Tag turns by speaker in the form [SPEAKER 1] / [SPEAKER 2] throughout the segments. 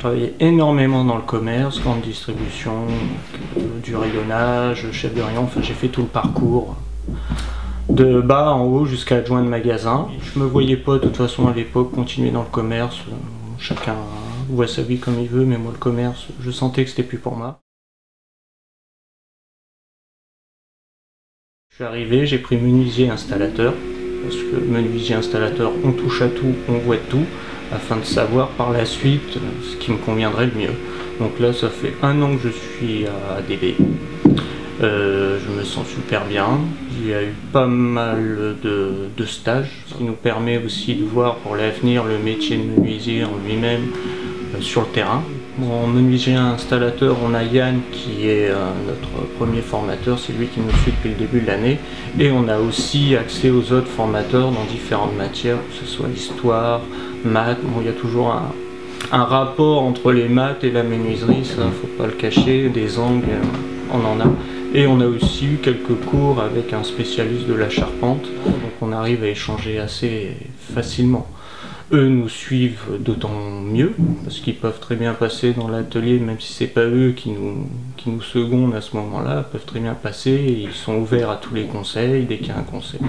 [SPEAKER 1] travaillais énormément dans le commerce, grande distribution, du rayonnage, chef de rayon, enfin j'ai fait tout le parcours. De bas en haut jusqu'à adjoint de magasin. Je me voyais pas de toute façon à l'époque continuer dans le commerce. Chacun voit sa vie comme il veut, mais moi le commerce, je sentais que c'était plus pour moi. Je suis arrivé, j'ai pris menuisier installateur, parce que menuisier installateur, on touche à tout, on voit tout, afin de savoir par la suite ce qui me conviendrait le mieux. Donc là, ça fait 1 an que je suis à ADB. Je me sens super bien, il y a eu pas mal de stages, ce qui nous permet aussi de voir pour l'avenir le métier de menuisier en lui-même sur le terrain. En menuisier installateur, on a Yann qui est notre premier formateur, c'est lui qui nous suit depuis le début de l'année, et on a aussi accès aux autres formateurs dans différentes matières, que ce soit histoire, maths. Bon, il y a toujours un rapport entre les maths et la menuiserie, ça faut pas le cacher, des angles, on en a. Et on a aussi eu quelques cours avec un spécialiste de la charpente, donc on arrive à échanger assez facilement. Eux nous suivent d'autant mieux, parce qu'ils peuvent très bien passer dans l'atelier, même si c'est pas eux qui nous secondent à ce moment-là, ils peuvent très bien passer, et ils sont ouverts à tous les conseils, dès qu'il y a un conseil.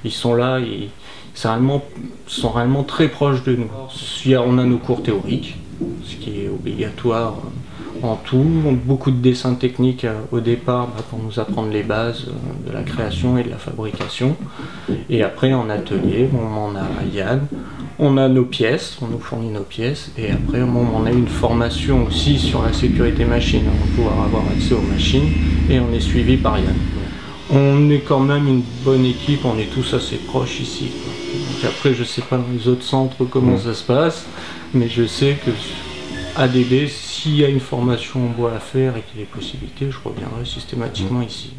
[SPEAKER 1] Ils sont là, ils sont réellement très proches de nous. On a nos cours théoriques, ce qui est obligatoire en tout, beaucoup de dessins techniques au départ pour nous apprendre les bases de la création et de la fabrication. Et après en atelier, on a Yann, on a nos pièces, on nous fournit nos pièces, et après on a une formation aussi sur la sécurité machine, on va pouvoir avoir accès aux machines, et on est suivi par Yann. On est quand même une bonne équipe, on est tous assez proches ici. Donc après je sais pas dans les autres centres comment ça se passe, mais je sais que ADB, s'il y a une formation en bois à faire et qu'il y a des possibilités, je reviendrai systématiquement ici.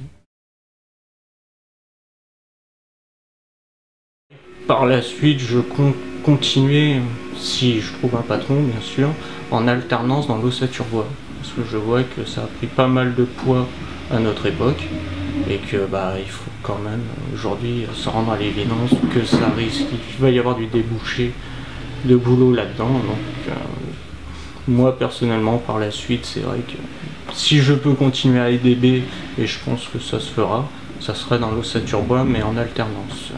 [SPEAKER 1] Par la suite, je compte continuer, si je trouve un patron bien sûr, en alternance dans l'ossature bois. Parce que je vois que ça a pris pas mal de poids à notre époque et que il faut quand même aujourd'hui se rendre à l'évidence que ça risque, il va y avoir du débouché de boulot là-dedans. Donc moi personnellement par la suite, c'est vrai que si je peux continuer à ADB, et je pense que ça se fera, ça serait dans l'ossature bois mais en alternance.